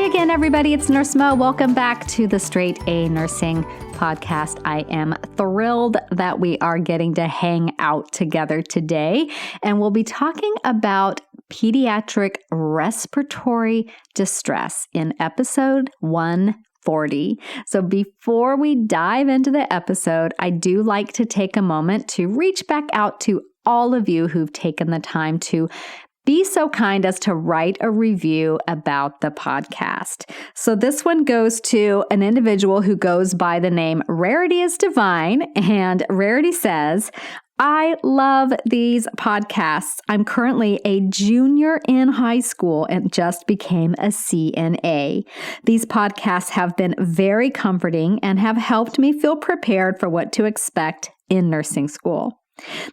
again, everybody. It's Nurse Mo. Welcome back to the Straight A Nursing Podcast. I am thrilled that we are getting to hang out together today, and we'll be talking about pediatric respiratory distress in episode 140. So before we dive into the episode, I do like to take a moment to reach back out to all of you who've taken the time to be so kind as to write a review about the podcast. So this one goes to an individual who goes by the name Rarity is Divine, and Rarity says, I love these podcasts. I'm currently a junior in high school and just became a CNA. These podcasts have been very comforting and have helped me feel prepared for what to expect in nursing school.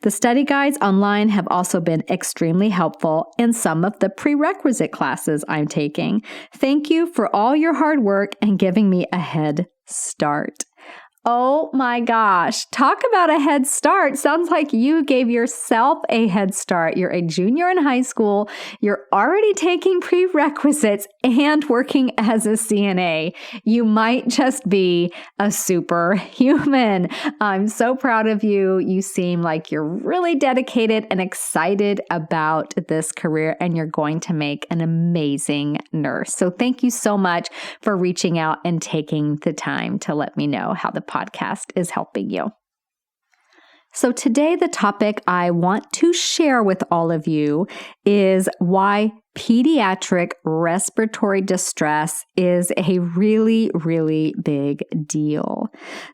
The study guides online have also been extremely helpful in some of the prerequisite classes I'm taking. Thank you for all your hard work and giving me a head start. Oh my gosh, talk about a head start. Sounds like you gave yourself a head start. You're a junior in high school. You're already taking prerequisites and working as a CNA. You might just be a superhuman. I'm so proud of you. You seem like you're really dedicated and excited about this career, and you're going to make an amazing nurse. So thank you so much for reaching out and taking the time to let me know how the podcast is helping you. So today, the topic I want to share with all of you is why pediatric respiratory distress is a really, really big deal.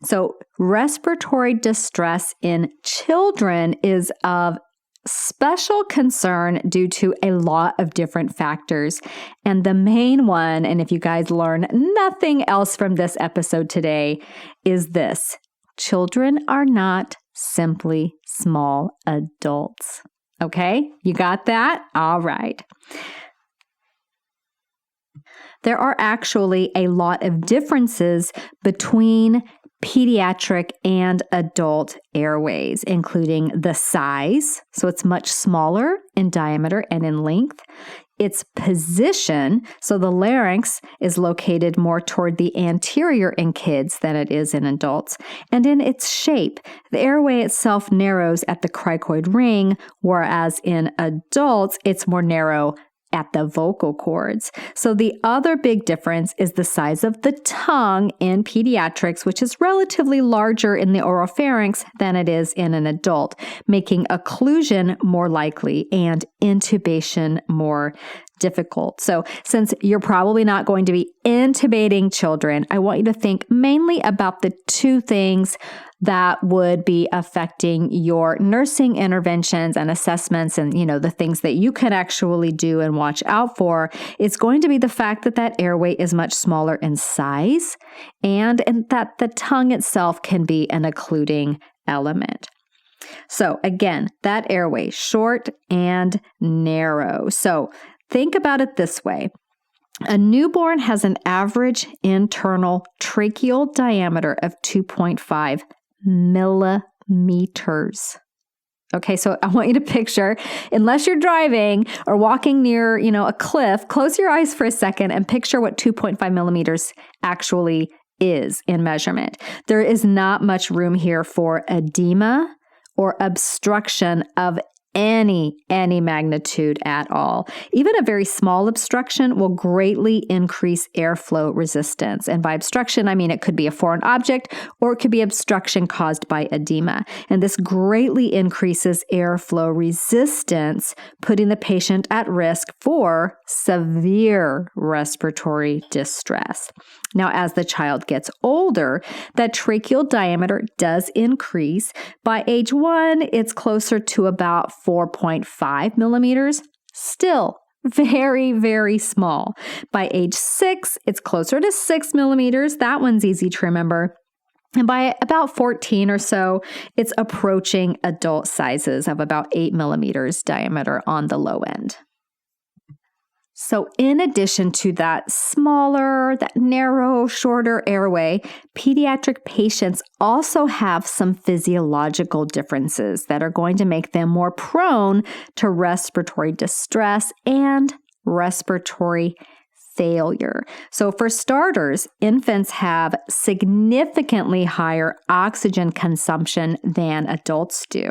So respiratory distress in children is of special concern due to a lot of different factors. And the main one, and if you guys learn nothing else from this episode today, is this: children are not simply small adults. Okay, you got that? All right. There are actually a lot of differences between pediatric and adult airways, including the size, so it's much smaller in diameter and in length, its position, so the larynx is located more toward the anterior in kids than it is in adults, and in its shape. The airway itself narrows at the cricoid ring, whereas in adults, it's more narrow at the vocal cords. So the other big difference is the size of the tongue in pediatrics, which is relatively larger in the oropharynx than it is in an adult, making occlusion more likely and intubation more difficult. So since you're probably not going to be intubating children, I want you to think mainly about the two things that would be affecting your nursing interventions and assessments and, the things that you can actually do and watch out for. It's going to be the fact that that airway is much smaller in size and that the tongue itself can be an occluding element. So again, that airway, short and narrow. So think about it this way. A newborn has an average internal tracheal diameter of 2.5 millimeters. Okay, so I want you to picture, unless you're driving or walking near, a cliff, close your eyes for a second and picture what 2.5 millimeters actually is in measurement. There is not much room here for edema or obstruction of any magnitude at all. Even a very small obstruction will greatly increase airflow resistance. And by obstruction, I mean it could be a foreign object or it could be obstruction caused by edema. And this greatly increases airflow resistance, putting the patient at risk for severe respiratory distress. Now, as the child gets older, that tracheal diameter does increase. By age 1, it's closer to about 4.5 millimeters, still very, very small. By age 6, it's closer to 6 millimeters. That one's easy to remember. And by about 14 or so, it's approaching adult sizes of about 8 millimeters diameter on the low end. So in addition to that smaller, that narrow, shorter airway, pediatric patients also have some physiological differences that are going to make them more prone to respiratory distress and respiratory failure. So for starters, infants have significantly higher oxygen consumption than adults do.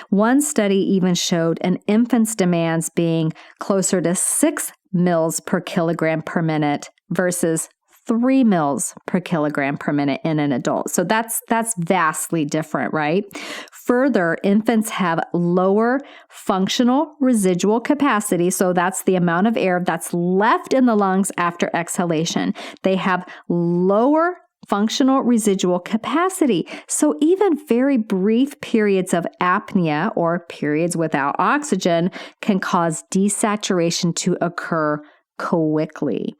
One study even showed an infant's demands being closer to 6 mils per kilogram per minute versus 3 mils per kilogram per minute in an adult. So that's vastly different, right? Further, infants have lower functional residual capacity. So that's the amount of air that's left in the lungs after exhalation. They have lower functional residual capacity. So even very brief periods of apnea or periods without oxygen can cause desaturation to occur quickly.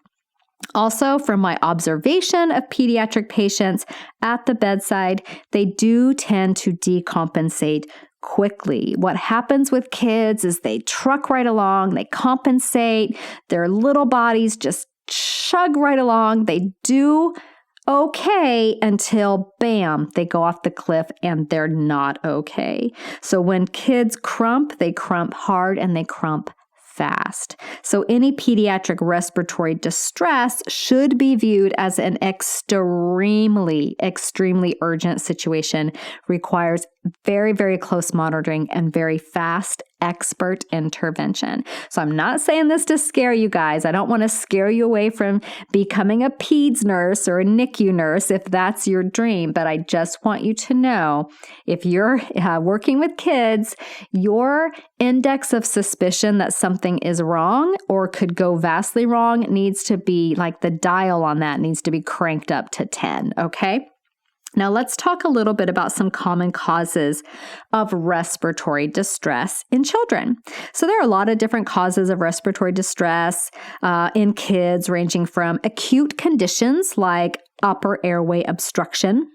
Also, from my observation of pediatric patients at the bedside, they do tend to decompensate quickly. What happens with kids is they truck right along, they compensate, their little bodies just chug right along. They do okay until bam, they go off the cliff and they're not okay. So when kids crump, they crump hard and they crump fast. So any pediatric respiratory distress should be viewed as an extremely urgent situation, requires very, very close monitoring and very fast expert intervention. So I'm not saying this to scare you guys. I don't want to scare you away from becoming a peds nurse or a NICU nurse if that's your dream, but I just want you to know if you're working with kids, your index of suspicion that something is wrong or could go vastly wrong needs to be, like, the dial on that needs to be cranked up to 10, okay? Now let's talk a little bit about some common causes of respiratory distress in children. So there are a lot of different causes of respiratory distress in kids, ranging from acute conditions like upper airway obstruction.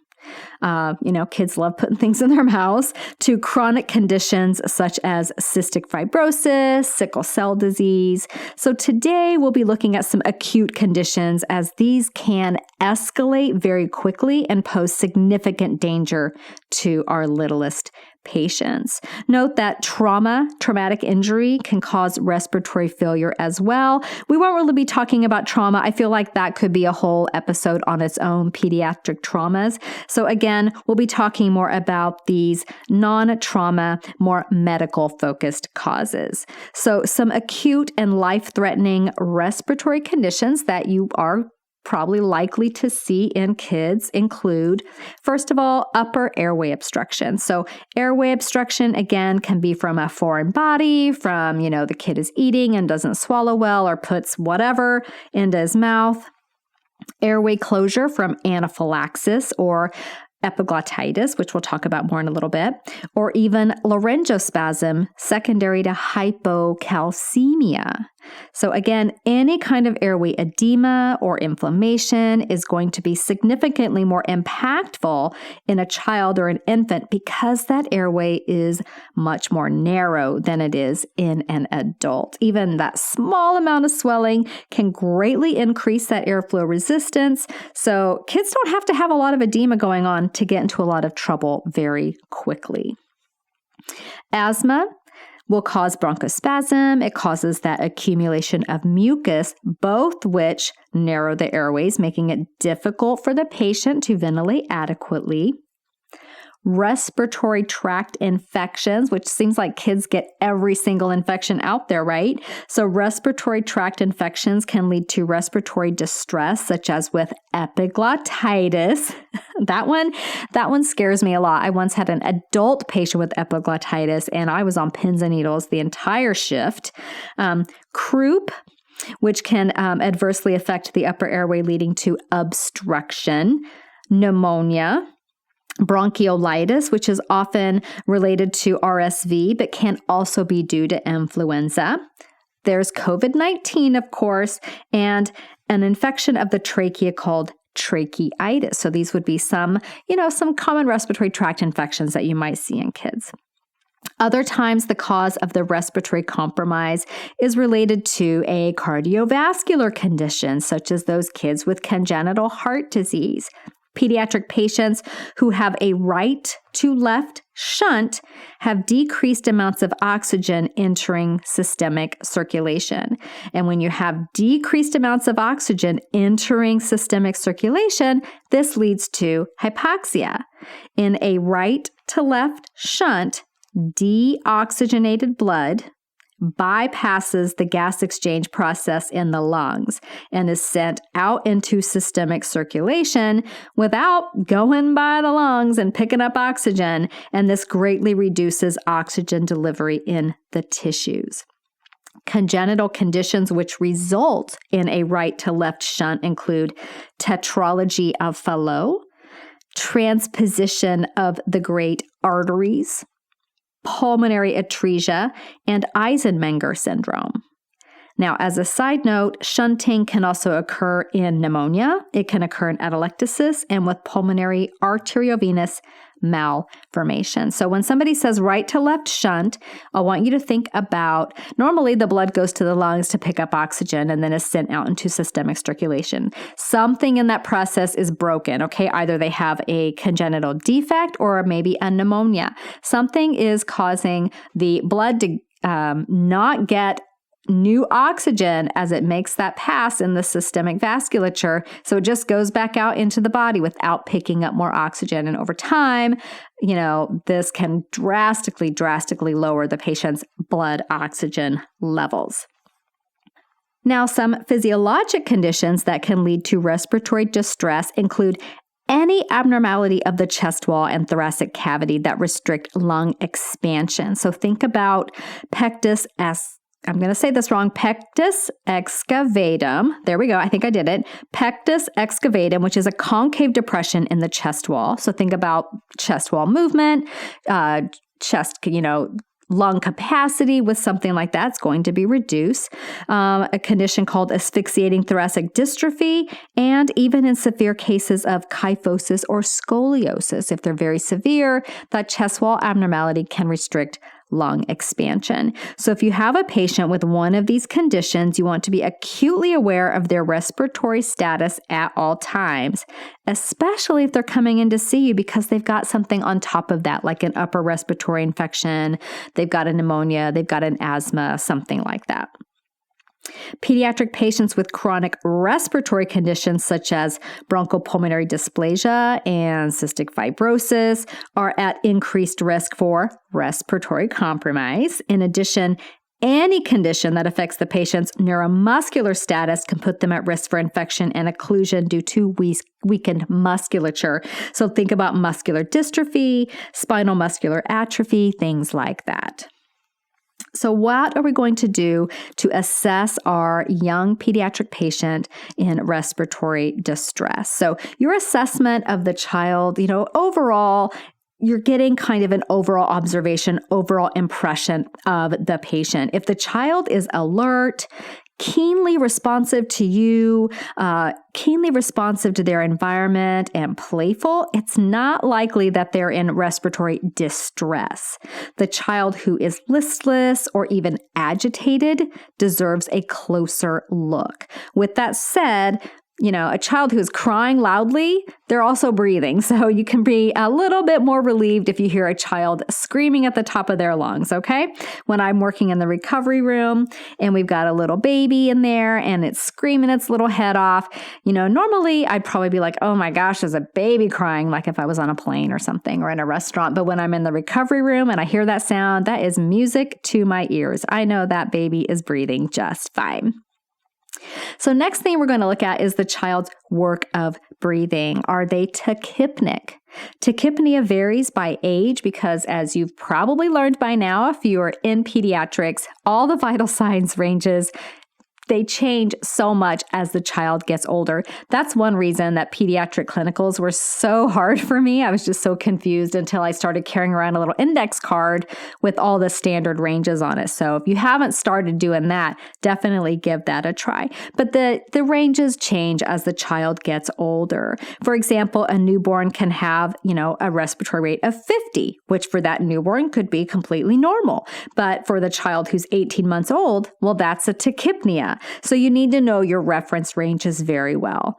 Kids love putting things in their mouths, to chronic conditions such as cystic fibrosis, sickle cell disease. So today we'll be looking at some acute conditions, as these can escalate very quickly and pose significant danger to our littlest patients. Note that traumatic injury can cause respiratory failure as well. We won't really be talking about trauma. I feel like that could be a whole episode on its own, pediatric traumas. So again, we'll be talking more about these non-trauma, more medical-focused causes. So some acute and life-threatening respiratory conditions that you are probably likely to see in kids include, first of all, upper airway obstruction. So airway obstruction, again, can be from a foreign body, from, the kid is eating and doesn't swallow well or puts whatever into his mouth. Airway closure from anaphylaxis or epiglottitis, which we'll talk about more in a little bit, or even laryngospasm secondary to hypocalcemia. So again, any kind of airway edema or inflammation is going to be significantly more impactful in a child or an infant because that airway is much more narrow than it is in an adult. Even that small amount of swelling can greatly increase that airflow resistance. So kids don't have to have a lot of edema going on to get into a lot of trouble very quickly. Asthma will cause bronchospasm. It causes that accumulation of mucus, both which narrow the airways, making it difficult for the patient to ventilate adequately. Respiratory tract infections, which seems like kids get every single infection out there, right? So respiratory tract infections can lead to respiratory distress, such as with epiglottitis. That one scares me a lot. I once had an adult patient with epiglottitis, and I was on pins and needles the entire shift. Croup, which can adversely affect the upper airway, leading to obstruction. Pneumonia. Bronchiolitis, which is often related to RSV, but can also be due to influenza. There's COVID-19, of course, and an infection of the trachea called tracheitis. So these would be some common respiratory tract infections that you might see in kids. Other times, the cause of the respiratory compromise is related to a cardiovascular condition, such as those kids with congenital heart disease. Pediatric patients who have a right to left shunt have decreased amounts of oxygen entering systemic circulation. And when you have decreased amounts of oxygen entering systemic circulation, this leads to hypoxia. In a right to left shunt, deoxygenated blood bypasses the gas exchange process in the lungs and is sent out into systemic circulation without going by the lungs and picking up oxygen, and this greatly reduces oxygen delivery in the tissues. Congenital conditions which result in a right to left shunt include tetralogy of Fallot, transposition of the great arteries, pulmonary atresia, and Eisenmenger syndrome. Now, as a side note, shunting can also occur in pneumonia. It can occur in atelectasis and with pulmonary arteriovenous malformation. So when somebody says right to left shunt, I want you to think about, normally the blood goes to the lungs to pick up oxygen and then is sent out into systemic circulation. Something in that process is broken, okay? Either they have a congenital defect or maybe a pneumonia. Something is causing the blood to not get new oxygen as it makes that pass in the systemic vasculature. So it just goes back out into the body without picking up more oxygen. And over time, this can drastically lower the patient's blood oxygen levels. Now, some physiologic conditions that can lead to respiratory distress include any abnormality of the chest wall and thoracic cavity that restrict lung expansion. So think about pectus excavatum. There we go. I think I did it. Pectus excavatum, which is a concave depression in the chest wall. So think about chest wall movement, lung capacity with something like that's going to be reduced. A condition called asphyxiating thoracic dystrophy, and even in severe cases of kyphosis or scoliosis. If they're very severe, that chest wall abnormality can restrict lung expansion. So if you have a patient with one of these conditions, you want to be acutely aware of their respiratory status at all times, especially if they're coming in to see you because they've got something on top of that, like an upper respiratory infection, they've got a pneumonia, they've got an asthma, something like that. Pediatric patients with chronic respiratory conditions such as bronchopulmonary dysplasia and cystic fibrosis are at increased risk for respiratory compromise. In addition, any condition that affects the patient's neuromuscular status can put them at risk for infection and occlusion due to weakened musculature. So think about muscular dystrophy, spinal muscular atrophy, things like that. So what are we going to do to assess our young pediatric patient in respiratory distress? So your assessment of the child, overall, you're getting kind of an overall observation, overall impression of the patient. If the child is alert, keenly responsive to you, keenly responsive to their environment, and playful, it's not likely that they're in respiratory distress. The child who is listless or even agitated deserves a closer look. With that said, a child who is crying loudly, they're also breathing. So you can be a little bit more relieved if you hear a child screaming at the top of their lungs, okay? When I'm working in the recovery room and we've got a little baby in there and it's screaming its little head off, normally I'd probably be like, oh my gosh, there's a baby crying, like if I was on a plane or something or in a restaurant. But when I'm in the recovery room and I hear that sound, that is music to my ears. I know that baby is breathing just fine. So next thing we're going to look at is the child's work of breathing. Are they tachypnic? Tachypnea varies by age because, as you've probably learned by now, if you are in pediatrics, all the vital signs ranges, they change so much as the child gets older. That's one reason that pediatric clinicals were so hard for me. I was just so confused until I started carrying around a little index card with all the standard ranges on it. So if you haven't started doing that, definitely give that a try. But the ranges change as the child gets older. For example, a newborn can have, a respiratory rate of 50, which for that newborn could be completely normal. But for the child who's 18 months old, well, that's a tachypnea. So you need to know your reference ranges very well.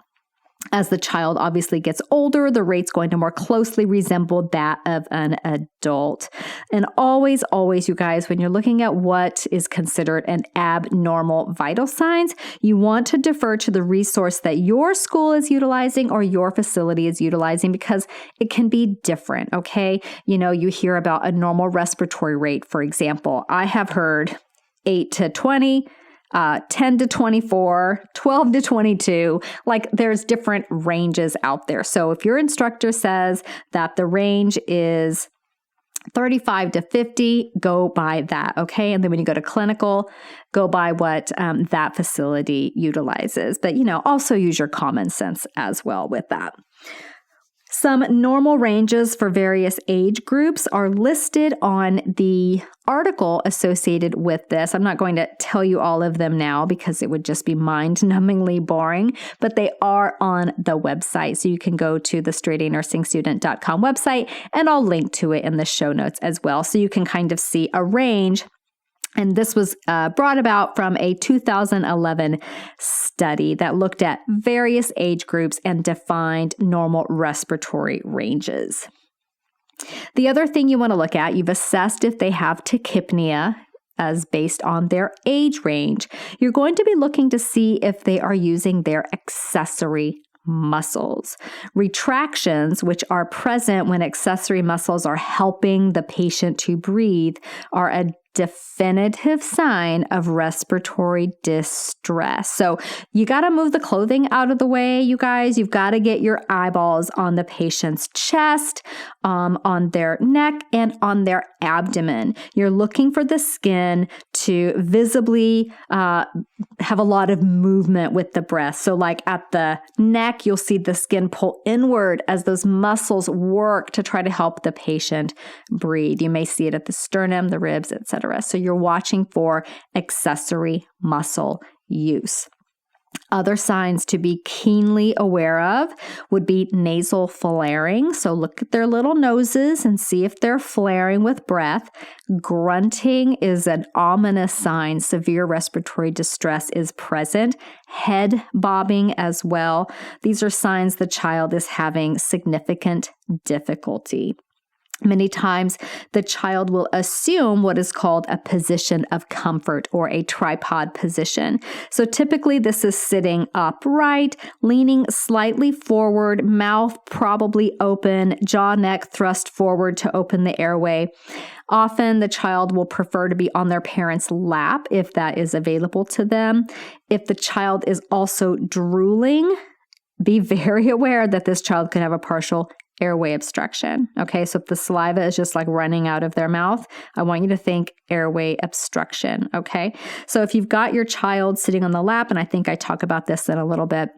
As the child obviously gets older, the rate's going to more closely resemble that of an adult. And always, you guys, when you're looking at what is considered an abnormal vital signs, you want to defer to the resource that your school is utilizing or your facility is utilizing, because it can be different, okay? You hear about a normal respiratory rate, for example. I have heard 8 to 20, 10 to 24, 12 to 22, like there's different ranges out there. So if your instructor says that the range is 35 to 50, go by that, okay? And then when you go to clinical, go by what that facility utilizes. But, also use your common sense as well with that. Some normal ranges for various age groups are listed on the article associated with this. I'm not going to tell you all of them now because it would just be mind-numbingly boring, but they are on the website. So you can go to the straightanursingstudent.com website, and I'll link to it in the show notes as well. So you can kind of see a range. And this was brought about from a 2011 study that looked at various age groups and defined normal respiratory ranges. The other thing you want to look at, you've assessed if they have tachypnea as based on their age range. You're going to be looking to see if they are using their accessory muscles. Retractions, which are present when accessory muscles are helping the patient to breathe, are a definitive sign of respiratory distress. So you got to move the clothing out of the way, you guys. You've got to get your eyeballs on the patient's chest, on their neck, and on their abdomen. You're looking for the skin to visibly have a lot of movement with the breath. So like at the neck, you'll see the skin pull inward as those muscles work to try to help the patient breathe. You may see it at the sternum, the ribs, etc. So you're watching for accessory muscle use. Other signs to be keenly aware of would be nasal flaring. So look at their little noses and see if they're flaring with breath. Grunting is an ominous sign severe respiratory distress is present. Head bobbing as well. These are signs the child is having significant difficulty. Many times, the child will assume what is called a position of comfort or a tripod position. So typically, this is sitting upright, leaning slightly forward, mouth probably open, jaw, neck thrust forward to open the airway. Often, the child will prefer to be on their parent's lap if that is available to them. If the child is also drooling, be very aware that this child could have a partial airway obstruction. Okay, so if the saliva is just like running out of their mouth, I want you to think airway obstruction. Okay, so if you've got your child sitting on the lap, and I think I talk about this in a little bit,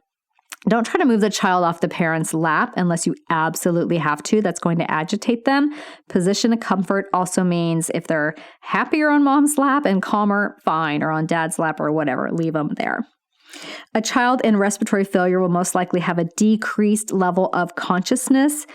don't try to move the child off the parent's lap unless you absolutely have to. That's going to agitate them. Position of comfort also means if they're happier on mom's lap and calmer, fine, or on dad's lap or whatever, leave them there. A child in respiratory failure will most likely have a decreased level of consciousness,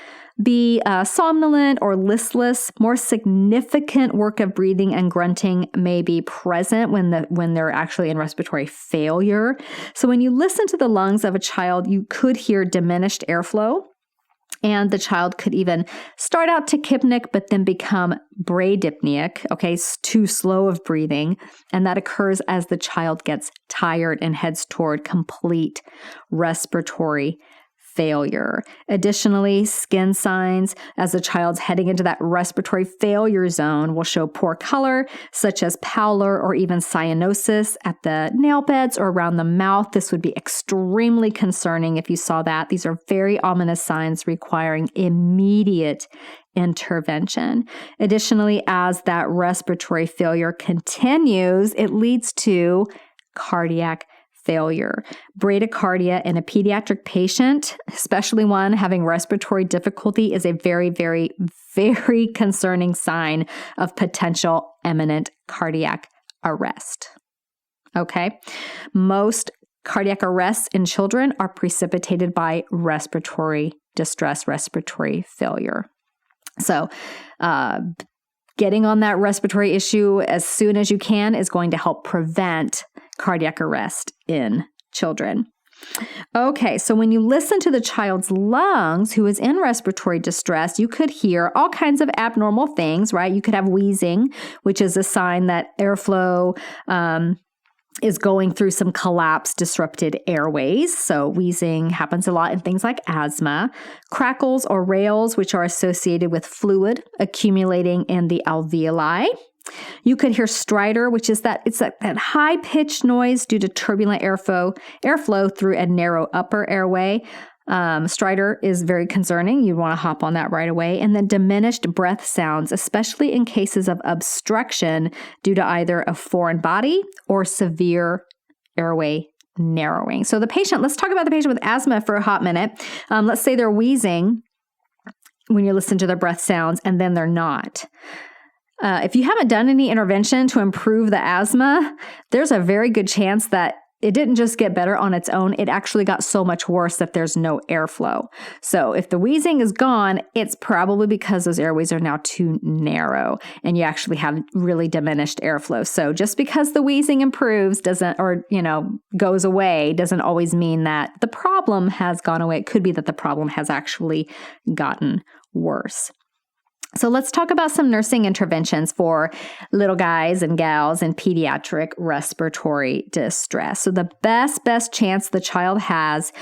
be somnolent or listless. More significant work of breathing and grunting may be present when they're actually in respiratory failure. So when you listen to the lungs of a child, you could hear diminished airflow. And the child could even start out tachypnic, but then become bradypneic, okay, too slow of breathing. And that occurs as the child gets tired and heads toward complete respiratory failure. Additionally, skin signs as the child's heading into that respiratory failure zone will show poor color, such as pallor or even cyanosis at the nail beds or around the mouth. This would be extremely concerning if you saw that. These are very ominous signs requiring immediate intervention. Additionally, as that respiratory failure continues, it leads to cardiac failure. Bradycardia in a pediatric patient, especially one having respiratory difficulty, is a very, very, very concerning sign of potential imminent cardiac arrest. Okay? Most cardiac arrests in children are precipitated by respiratory distress, respiratory failure. So, getting on that respiratory issue as soon as you can is going to help prevent cardiac arrest in children. Okay, so when you listen to the child's lungs who is in respiratory distress, you could hear all kinds of abnormal things, right? You could have wheezing, which is a sign that airflow is going through some collapsed, disrupted airways. So wheezing happens a lot in things like asthma. Crackles or rales, which are associated with fluid accumulating in the alveoli. You could hear stridor, which is that high-pitched noise due to turbulent airflow through a narrow upper airway. Stridor is very concerning. You want to hop on that right away. And then diminished breath sounds, especially in cases of obstruction due to either a foreign body or severe airway narrowing. So let's talk about the patient with asthma for a hot minute. Let's say they're wheezing when you listen to their breath sounds and then they're not. If you haven't done any intervention to improve the asthma, there's a very good chance that it didn't just get better on its own. It actually got so much worse that there's no airflow. So if the wheezing is gone, it's probably because those airways are now too narrow and you actually have really diminished airflow. So just because the wheezing improves goes away doesn't always mean that the problem has gone away. It could be that the problem has actually gotten worse. So let's talk about some nursing interventions for little guys and gals in pediatric respiratory distress. So the best chance the child has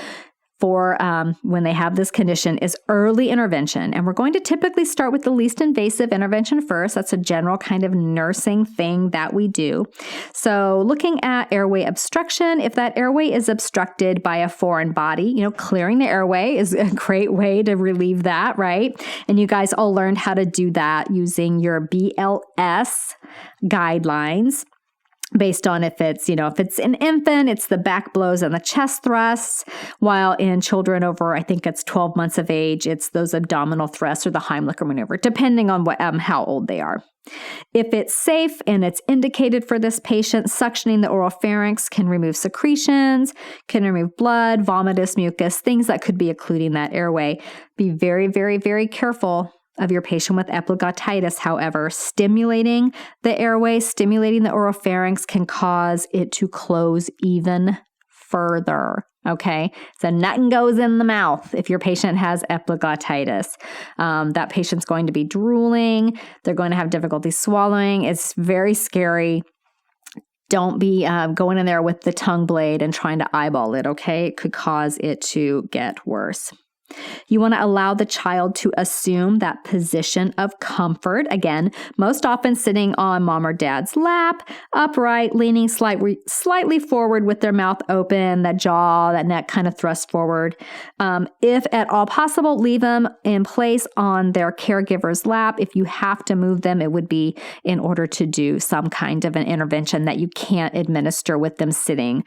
for when they have this condition is early intervention. And we're going to typically start with the least invasive intervention first. That's a general kind of nursing thing that we do. So looking at airway obstruction, if that airway is obstructed by a foreign body, clearing the airway is a great way to relieve that, right? And you guys all learned how to do that using your BLS guidelines. Based on if it's an infant, it's the back blows and the chest thrusts, while in children over, I think it's 12 months of age, it's those abdominal thrusts or the Heimlich maneuver, depending on how old they are. If it's safe and it's indicated for this patient, suctioning the oral pharynx can remove secretions, can remove blood, vomitus, mucus, things that could be occluding that airway. Be very, very, very careful of your patient with epiglottitis. However, stimulating the airway, stimulating the oropharynx can cause it to close even further. Okay, so nothing goes in the mouth if your patient has epiglottitis. That patient's going to be drooling. They're going to have difficulty swallowing. It's very scary. Don't be going in there with the tongue blade and trying to eyeball it, okay? It could cause it to get worse. You want to allow the child to assume that position of comfort. Again, most often sitting on mom or dad's lap, upright, leaning slightly forward with their mouth open, that jaw, that neck kind of thrust forward. If at all possible, leave them in place on their caregiver's lap. If you have to move them, it would be in order to do some kind of an intervention that you can't administer with them sitting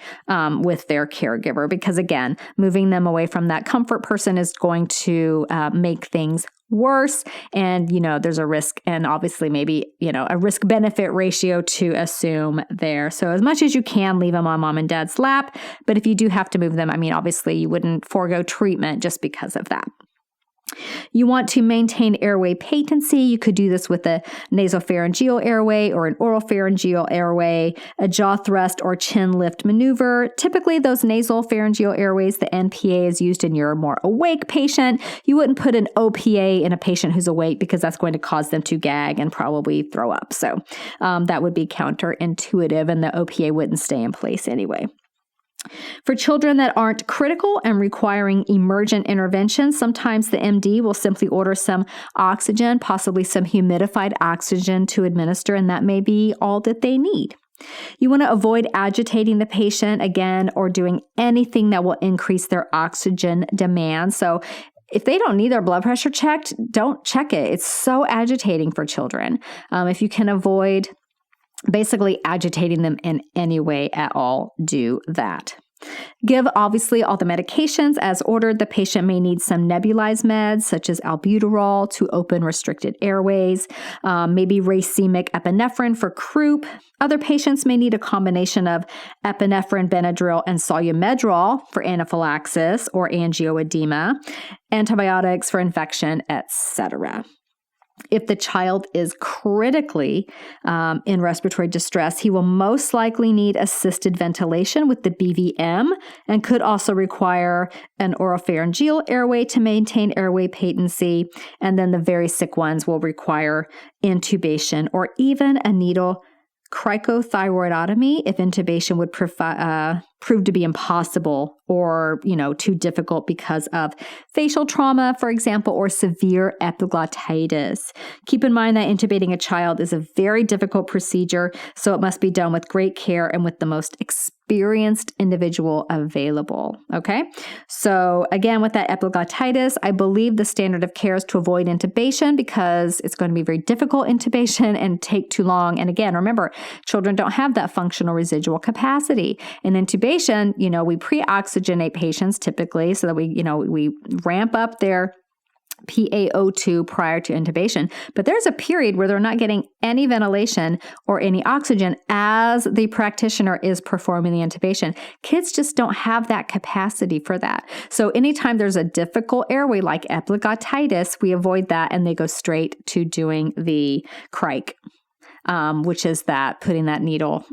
with their caregiver. Because again, moving them away from that comfort person is going to make things worse. And, there's a risk and obviously maybe, a risk benefit ratio to assume there. So as much as you can, leave them on mom and dad's lap. But if you do have to move them, obviously you wouldn't forego treatment just because of that. You want to maintain airway patency. You could do this with a nasopharyngeal airway or an oropharyngeal airway, a jaw thrust or chin lift maneuver. Typically, those nasal pharyngeal airways, the NPA is used in your more awake patient. You wouldn't put an OPA in a patient who's awake because that's going to cause them to gag and probably throw up. So that would be counterintuitive and the OPA wouldn't stay in place anyway. For children that aren't critical and requiring emergent intervention, sometimes the MD will simply order some oxygen, possibly some humidified oxygen to administer, and that may be all that they need. You want to avoid agitating the patient again or doing anything that will increase their oxygen demand. So if they don't need their blood pressure checked, don't check it. It's so agitating for children. If you can avoid basically agitating them in any way at all, do that. Give obviously all the medications as ordered. The patient may need some nebulized meds such as albuterol to open restricted airways, maybe racemic epinephrine for croup. Other patients may need a combination of epinephrine, Benadryl, and solumedrol for anaphylaxis or angioedema, antibiotics for infection, etc. If the child is critically in respiratory distress, he will most likely need assisted ventilation with the BVM and could also require an oropharyngeal airway to maintain airway patency. And then the very sick ones will require intubation or even a needle cricothyroidotomy if intubation would prove to be impossible or, too difficult because of facial trauma, for example, or severe epiglottitis. Keep in mind that intubating a child is a very difficult procedure, so it must be done with great care and with the most experienced individual available. Okay? So again, with that epiglottitis, I believe the standard of care is to avoid intubation because it's going to be very difficult intubation and take too long. And again, remember, children don't have that functional residual capacity. In intubation, we pre-oxygenate patients typically so that we ramp up their PaO2 prior to intubation. But there's a period where they're not getting any ventilation or any oxygen as the practitioner is performing the intubation. Kids just don't have that capacity for that. So anytime there's a difficult airway like epiglottitis, we avoid that and they go straight to doing the cric, which is that putting that needle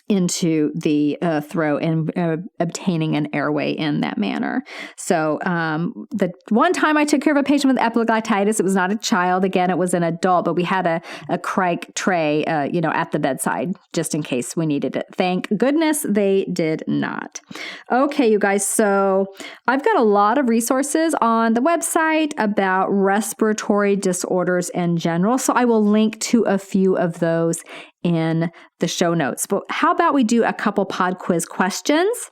into the throat and obtaining an airway in that manner. So the one time I took care of a patient with epiglottitis, it was not a child. Again, it was an adult, but we had a cric tray, at the bedside just in case we needed it. Thank goodness they did not. Okay, you guys. So I've got a lot of resources on the website about respiratory disorders in general. So I will link to a few of those in the show notes. But how about we do a couple pod quiz questions?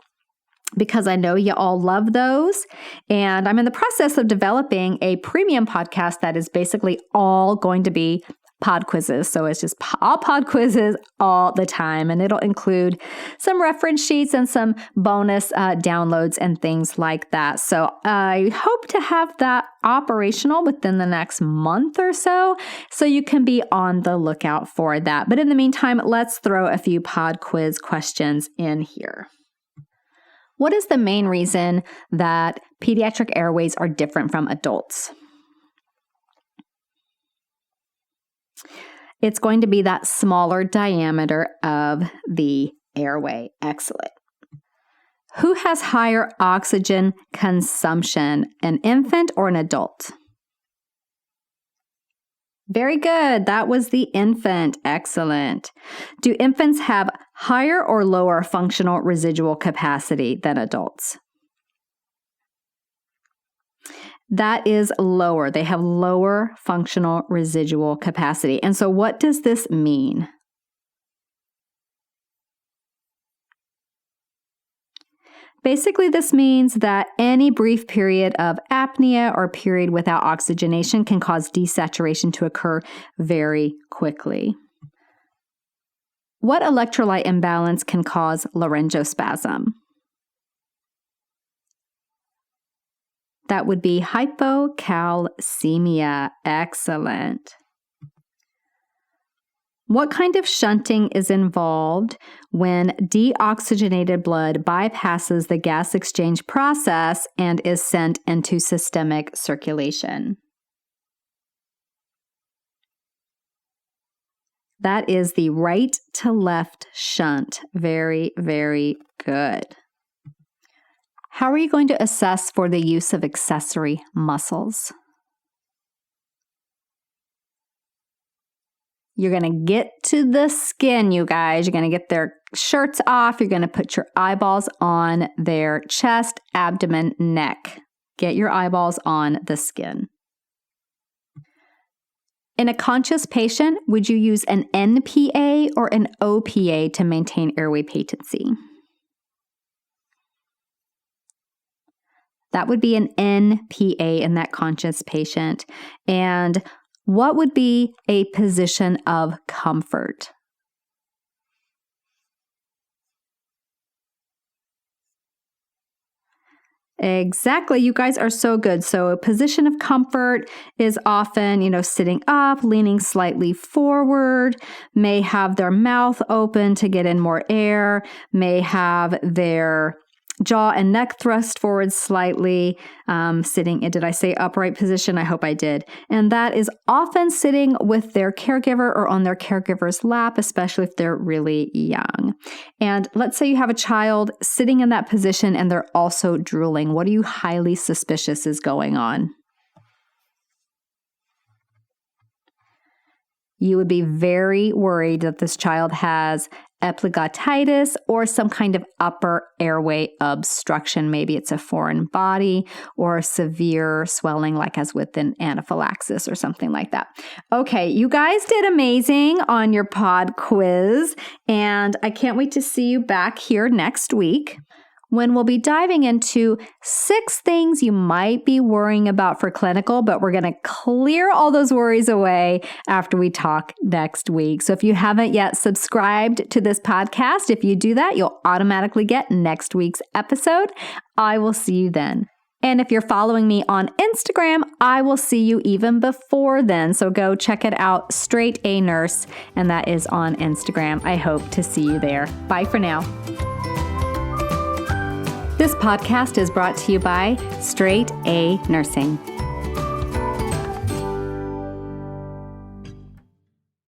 Because I know you all love those. And I'm in the process of developing a premium podcast that is basically all going to be pod quizzes. So it's just all pod quizzes all the time. And it'll include some reference sheets and some bonus downloads and things like that. So I hope to have that operational within the next month or so you can be on the lookout for that. But in the meantime, let's throw a few pod quiz questions in here. What is the main reason that pediatric airways are different from adults? It's going to be that smaller diameter of the airway. Excellent. Who has higher oxygen consumption, an infant or an adult? Very good. That was the infant. Excellent. Do infants have higher or lower functional residual capacity than adults? That is lower. They have lower functional residual capacity. And so what does this mean? Basically, this means that any brief period of apnea or period without oxygenation can cause desaturation to occur very quickly. What electrolyte imbalance can cause laryngospasm? That would be hypocalcemia. Excellent. What kind of shunting is involved when deoxygenated blood bypasses the gas exchange process and is sent into systemic circulation? That is the right to left shunt. Very, very good. How are you going to assess for the use of accessory muscles? You're going to get to the skin, you guys. You're going to get their shirts off. You're going to put your eyeballs on their chest, abdomen, neck. Get your eyeballs on the skin. In a conscious patient, would you use an NPA or an OPA to maintain airway patency? That would be an NPA in that conscious patient. And what would be a position of comfort? Exactly. You guys are so good. So a position of comfort is often, sitting up, leaning slightly forward, may have their mouth open to get in more air, may have their jaw and neck thrust forward slightly, sitting, did I say upright position? I hope I did. And that is often sitting with their caregiver or on their caregiver's lap, especially if they're really young. And let's say you have a child sitting in that position and they're also drooling. What are you highly suspicious is going on? You would be very worried that this child has epiglottitis or some kind of upper airway obstruction. Maybe it's a foreign body or severe swelling, like as with an anaphylaxis or something like that. Okay, you guys did amazing on your pod quiz, and I can't wait to see you back here next week, when we'll be diving into 6 things you might be worrying about for clinical, but we're going to clear all those worries away after we talk next week. So if you haven't yet subscribed to this podcast, if you do that, you'll automatically get next week's episode. I will see you then. And if you're following me on Instagram, I will see you even before then. So go check it out, Straight A Nurse, and that is on Instagram. I hope to see you there. Bye for now. This podcast is brought to you by Straight A Nursing.